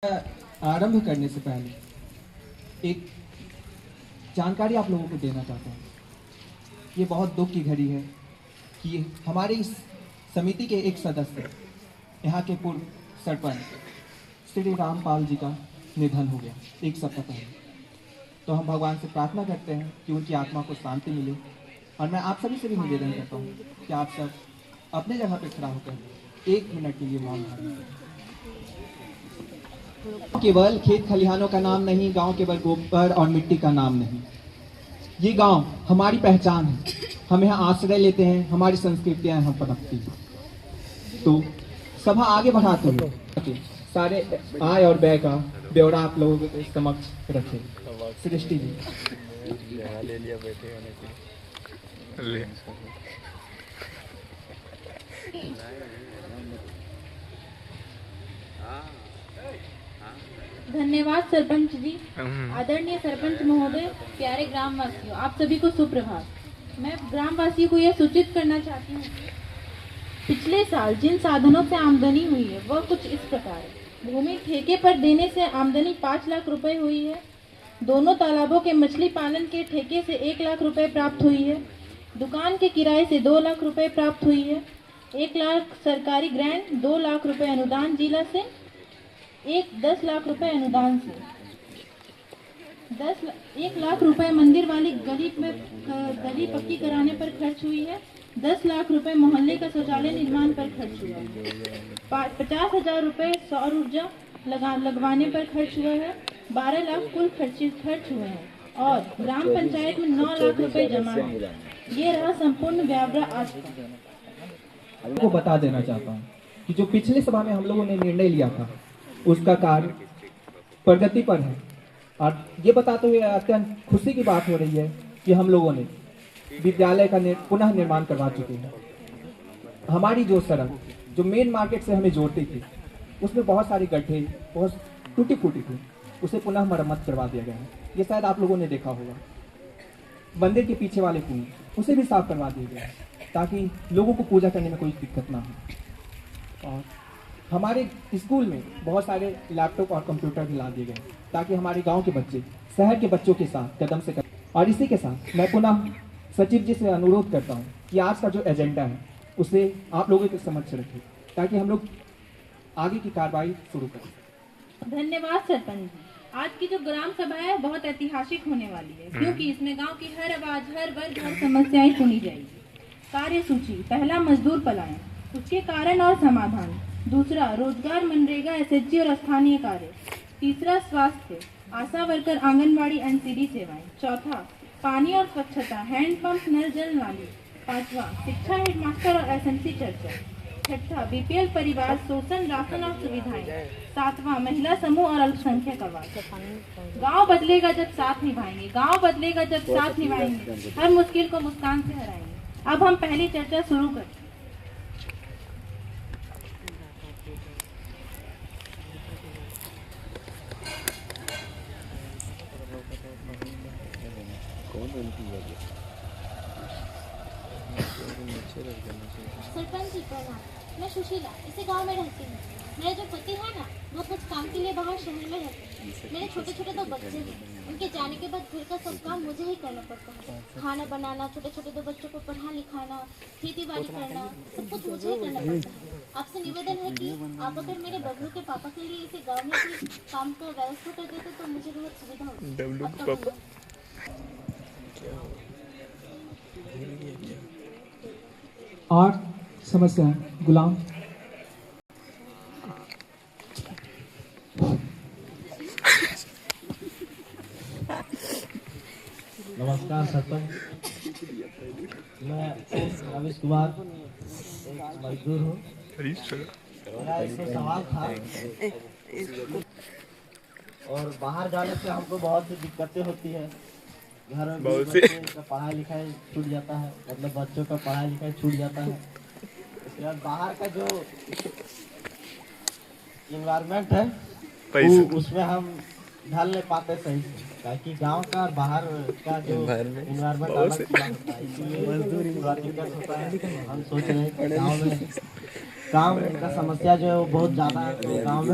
आरंभ करने से पहले एक जानकारी आप लोगों को देना चाहता हूँ। ये बहुत दुख की घड़ी है कि हमारे इस समिति के एक सदस्य, यहाँ के पूर्व सरपंच श्री रामपाल जी का निधन हो गया एक सप्ताह पहले। तो हम भगवान से प्रार्थना करते हैं कि उनकी आत्मा को शांति मिले। और मैं आप सभी से भी निवेदन करता हूँ कि आप सब अपने जगह पर खड़ा होकर 1 मिनट के लिए मौन धारण करें। केवल खेत खलिहानों का नाम नहीं, गांव केवल गोबर और मिट्टी का नाम नहीं। ये गांव हमारी पहचान है। हम यहाँ आश्रय लेते हैं, हमारी संस्कृतियाँ यहाँ पनपती हैं। तो सभा आगे बढ़ाते हुए सारे आय और व्यय का ब्यौरा आप लोगों के समक्ष रखे। सृष्टि जी ले लिया बैठे होने के। धन्यवाद सरपंच जी। आदरणीय सरपंच महोदय, प्यारे ग्रामवासियों, आप सभी को सुप्रभात। मैं ग्रामवासियों को यह सूचित करना चाहती हूँ, पिछले साल जिन साधनों से आमदनी हुई है वह कुछ इस प्रकार है। भूमि ठेके पर देने से आमदनी 5 लाख रुपए हुई है। दोनों तालाबों के मछली पालन के ठेके से 1 लाख रुपए प्राप्त हुई है। दुकान के किराए से 2 लाख रुपए प्राप्त हुई है। 1 लाख सरकारी ग्रांट, 2 लाख रुपए अनुदान जिला से, 10 लाख रुपए अनुदान से, 1 लाख रुपए मंदिर वाली गली पक्की कराने पर खर्च हुई है। 10 लाख रुपए मोहल्ले का शौचालय निर्माण पर खर्च हुआ है। 50,000 रुपए सौर ऊर्जा लगवाने पर खर्च हुआ है। 12 लाख कुल खर्च हुए हैं और ग्राम पंचायत में 9 लाख रुपए जमा है। ये रहा संपूर्ण ब्यौरा आज को बता देना चाहता हूँ कि जो पिछले सभा में हम लोगों ने निर्णय लिया था उसका कार्य प्रगति पर है। और ये बताते हुए अत्यंत खुशी की बात हो रही है कि हम लोगों ने विद्यालय का पुनः निर्माण करवा चुके हैं। हमारी जो सड़क जो मेन मार्केट से हमें जोड़ती थी उसमें बहुत सारे गड्ढे, बहुत टूटी फूटी थी, उसे पुनः मरम्मत करवा दिया गया है। ये शायद आप लोगों ने देखा होगा। मंदिर के पीछे वाले कुएं उसे भी साफ करवा दिया गया है ताकि लोगों को पूजा करने में कोई दिक्कत ना हो। और हमारे स्कूल में बहुत सारे लैपटॉप और कंप्यूटर भी ला दिए गए ताकि हमारे गांव के बच्चे शहर के बच्चों के साथ कदम से कदम। और इसी के साथ मैं पुनः सचिव जी से अनुरोध करता हूं कि आज का जो एजेंडा है उसे आप लोगों के समक्ष रखें ताकि हम लोग आगे की कार्रवाई शुरू करें। धन्यवाद सरपंच जी। आज की जो ग्राम सभा है बहुत ऐतिहासिक होने वाली है क्योंकि इसमें गांव की हर आवाज, हर वर्ग, हर समस्याएं सुनी जाएगी। कार्य सूची: पहला, मजदूर पलायन, उसके कारण और समाधान। दूसरा, रोजगार, मनरेगा, एसएचजी और स्थानीय कार्य। तीसरा, स्वास्थ्य, आशा वर्कर, आंगनबाड़ी, एनसीडी सेवाएं। चौथा, पानी और स्वच्छता, हैंडपंप, नल जल नाली। पांचवा, शिक्षा, हेडमास्टर और एसएमसी चर्चा। छठा, बीपीएल परिवार, शोषण, राशन और सुविधाएं। सातवां, महिला समूह और अल्पसंख्यक आवाज। गांव बदलेगा जब साथ निभाएंगे, गांव बदलेगा जब साथ निभाएंगे, हर मुश्किल को मुस्कान से हराएंगे। अब हम पहली चर्चा शुरू करते हैं। सरपंच जी प्रणाम। मैं सुशीला इसी गांव में रहती हूँ। मेरे जो पति है ना वो कुछ काम के लिए बाहर शहर में रहते हैं। मेरे छोटे छोटे 2 बच्चे हैं। उनके जाने के बाद घर का सब काम मुझे ही करना पड़ता है। खाना बनाना, छोटे छोटे 2 बच्चों को पढ़ा लिखाना, खेती बाड़ी करना, सब कुछ मुझे ही करना पड़ता है। आपसे निवेदन है कि आप अगर मेरे बबलू के पापा के लिए इसे गाँव में कोई काम का व्यवस्था कर देते तो मुझे बहुत सुविधा होती। और समस्या गुलाम। नमस्कार सरपंच, मैं रमेश कुमार मजदूर हूँ। मेरा इससे सवाल था और बाहर जाने से हमको बहुत सी दिक्कतें होती है। घर में बच्चे का पढ़ाई लिखाई छूट जाता है, मतलब बच्चों का पढ़ाई लिखाई छूट जाता है। इसके बाद बाहर का जो इन्वायरमेंट है उसमें हम ढल नहीं पाते सही से, ताकि गांव का और बाहर का जो इन्वायरमेंट अलग होता है, इसलिए थोड़ा दिक्कत होता है। हम सोच रहे हैं गाँव में काम का समस्या जो है वो बहुत ज़्यादा है गाँव में।